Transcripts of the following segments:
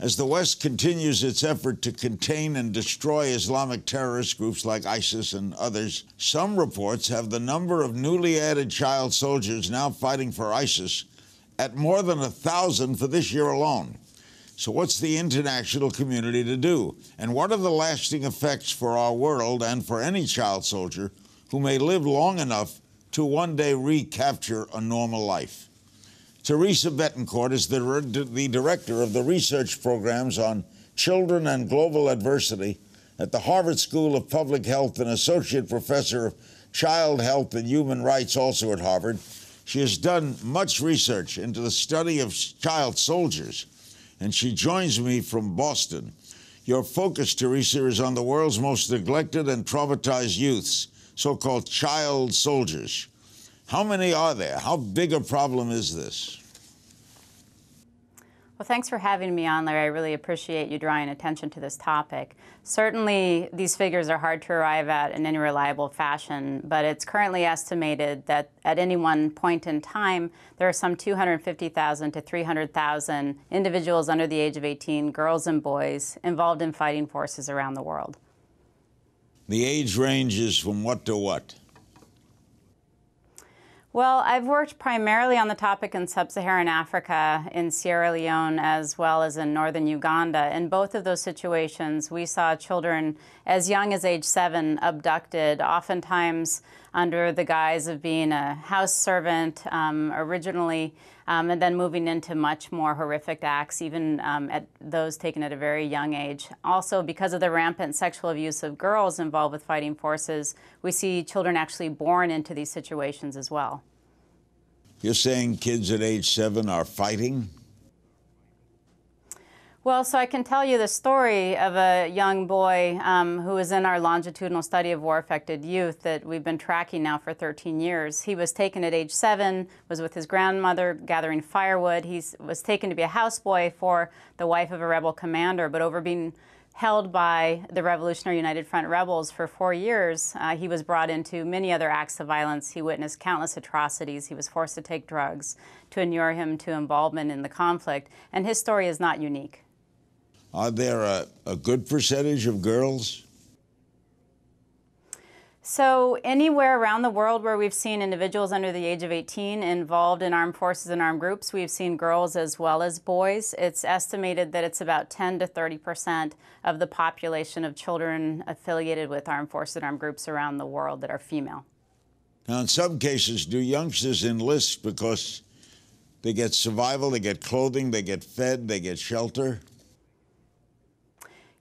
As the West continues its effort to contain and destroy Islamic terrorist groups like ISIS and others, some reports have the number of newly added child soldiers now fighting for ISIS at more than 1,000 for this year alone. So what's the international community to do? And what are the lasting effects for our world and for any child soldier who may live long enough to one day recapture a normal life? Theresa Betancourt is the director of the research programs on children and global adversity at the Harvard School of Public Health and associate professor of child health and human rights, also at Harvard. She has done much research into the study of child soldiers, and she joins me from Boston. Your focus, Theresa, is on the world's most neglected and traumatized youths, so-called child soldiers. How many are there? How big a problem is this? Well, thanks for having me on, Larry. I really appreciate you drawing attention to this topic. Certainly, these figures are hard to arrive at in any reliable fashion, but it's currently estimated that at any one point in time, there are some 250,000 to 300,000 individuals under the age of 18, girls and boys, involved in fighting forces around the world. The age range is from what to what? Well, I've worked primarily on the topic in sub-Saharan Africa, in Sierra Leone, as well as in northern Uganda. In both of those situations, we saw children as young as age 7 abducted, oftentimes under the guise of being a house servant originally, and then moving into much more horrific acts, even at those taken at a very young age. Also, because of the rampant sexual abuse of girls involved with fighting forces, we see children actually born into these situations as well. You're saying kids at age 7 are fighting? Well, so I can tell you the story of a young boy who was in our longitudinal study of war-affected youth that we've been tracking now for 13 years. He was taken at age 7, was with his grandmother gathering firewood. He was taken to be a houseboy for the wife of a rebel commander, but over being held by the Revolutionary United Front rebels for 4 years, he was brought into many other acts of violence. He witnessed countless atrocities. He was forced to take drugs to inure him to involvement in the conflict, and his story is not unique. Are there a good percentage of girls? So anywhere around the world where we've seen individuals under the age of 18 involved in armed forces and armed groups, we've seen girls as well as boys. It's estimated that it's about 10 to 30% of the population of children affiliated with armed forces and armed groups around the world that are female. Now, in some cases, do youngsters enlist because they get survival, they get clothing, they get fed, they get shelter?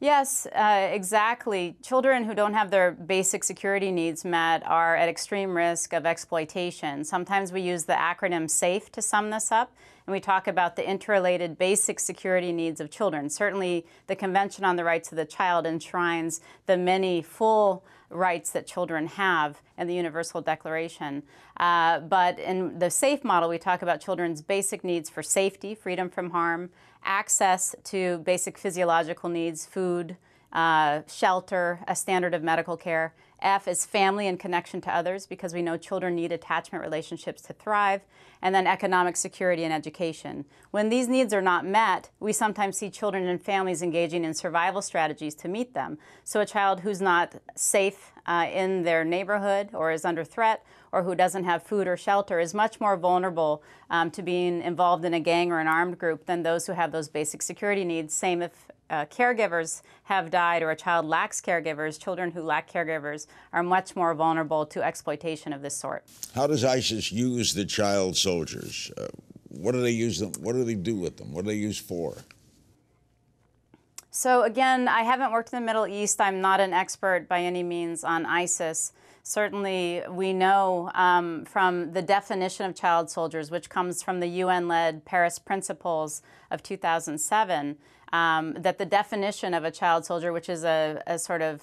Yes, exactly. Children who don't have their basic security needs met are at extreme risk of exploitation. Sometimes we use the acronym SAFE to sum this up, and we talk about the interrelated basic security needs of children. Certainly, the Convention on the Rights of the Child enshrines the many full rights that children have in the Universal Declaration. But in the SAFE model, we talk about children's basic needs for safety, freedom from harm, access to basic physiological needs, food, shelter, a standard of medical care. F is family and connection to others, because we know children need attachment relationships to thrive. And then economic security and education. When these needs are not met, we sometimes see children and families engaging in survival strategies to meet them. So a child who's not safe in their neighborhood or is under threat, or who doesn't have food or shelter, is much more vulnerable to being involved in a gang or an armed group than those who have those basic security needs. Same if caregivers have died or a child lacks caregivers. Children who lack caregivers are much more vulnerable to exploitation of this sort. How does ISIS use the child soldiers? What do they use them? What do they do with them? What do they use for? So again, I haven't worked in the Middle East. I'm not an expert by any means on ISIS. Certainly, we know from the definition of child soldiers, which comes from the UN-led Paris Principles of 2007, that the definition of a child soldier, which is a sort of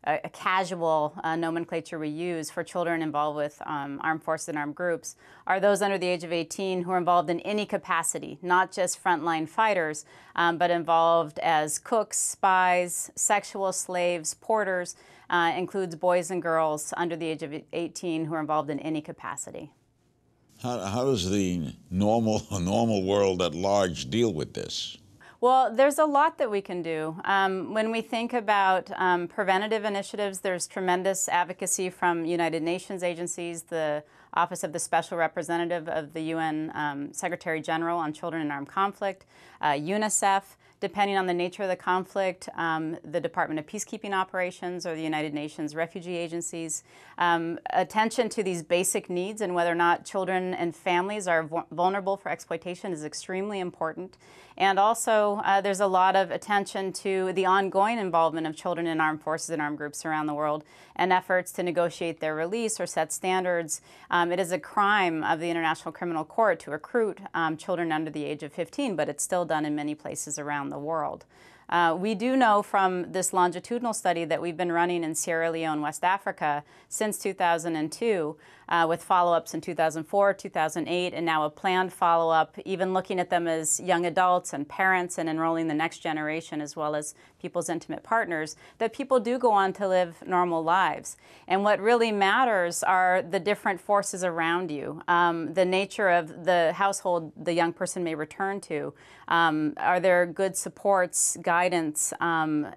a casual nomenclature we use for children involved with armed forces and armed groups, are those under the age of 18 who are involved in any capacity, not just frontline fighters, but involved as cooks, spies, sexual slaves, porters, includes boys and girls under the age of 18 who are involved in any capacity. How does the normal world at large deal with this? Well, there's a lot that we can do. When we think about preventative initiatives, there's tremendous advocacy from United Nations agencies, the Office of the Special Representative of the UN Secretary General on Children in Armed Conflict, UNICEF. Depending on the nature of the conflict, the Department of Peacekeeping Operations or the United Nations refugee agencies. Attention to these basic needs and whether or not children and families are vulnerable for exploitation is extremely important. And also, there's a lot of attention to the ongoing involvement of children in armed forces and armed groups around the world and efforts to negotiate their release or set standards. It is a crime of the International Criminal Court to recruit children under the age of 15, but it's still done in many places around the world. We do know from this longitudinal study that we've been running in Sierra Leone, West Africa since 2002, with follow-ups in 2004, 2008, and now a planned follow-up, even looking at them as young adults and parents and enrolling the next generation as well as people's intimate partners, that people do go on to live normal lives. And what really matters are the different forces around you, the nature of the household the young person may return to. Are there good supports, guidance?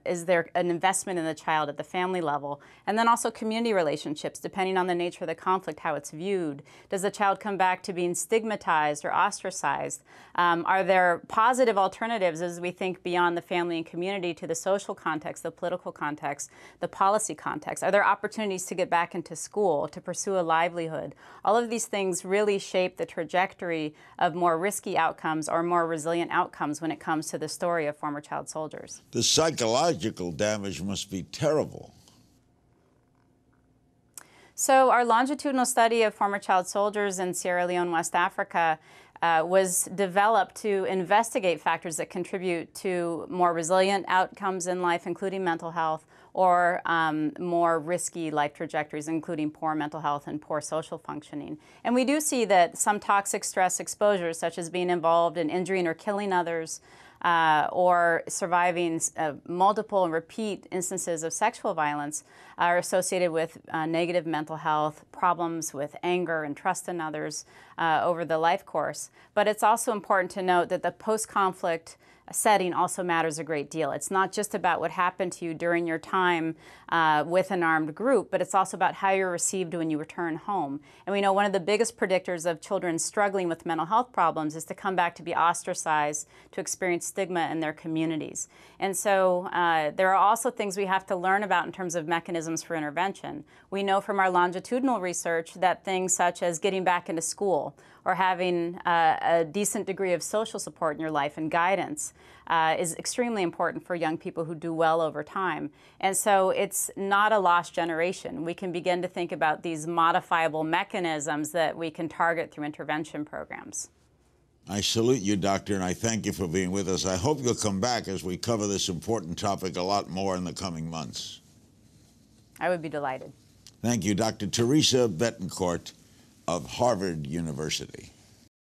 Is there an investment in the child at the family level? And then also community relationships, depending on the nature of the conflict, how it's viewed. Does the child come back to being stigmatized or ostracized? Are there positive alternatives as we think beyond the family and community to the social context, the political context, the policy context? Are there opportunities to get back into school, to pursue a livelihood? All of these things really shape the trajectory of more risky outcomes or more resilient outcomes when it comes to the story of former child soldiers. The psychological damage must be terrible. So our longitudinal study of former child soldiers in Sierra Leone, West Africa, was developed to investigate factors that contribute to more resilient outcomes in life, including mental health, or more risky life trajectories, including poor mental health and poor social functioning. And we do see that some toxic stress exposures, such as being involved in injuring or killing others, or surviving multiple and repeat instances of sexual violence, are associated with negative mental health, problems with anger and trust in others over the life course. But it's also important to note that the post-conflict setting also matters a great deal. It's not just about what happened to you during your time with an armed group, but it's also about how you're received when you return home. And we know one of the biggest predictors of children struggling with mental health problems is to come back to be ostracized, to experience stigma in their communities. And so there are also things we have to learn about in terms of mechanisms for intervention. We know from our longitudinal research that things such as getting back into school or having a decent degree of social support in your life and guidance is extremely important for young people who do well over time. And so it's not a lost generation. We can begin to think about these modifiable mechanisms that we can target through intervention programs. I salute you, Doctor, and I thank you for being with us. I hope you'll come back as we cover this important topic a lot more in the coming months. I would be delighted. Thank you, Dr. Theresa Betancourt of Harvard University.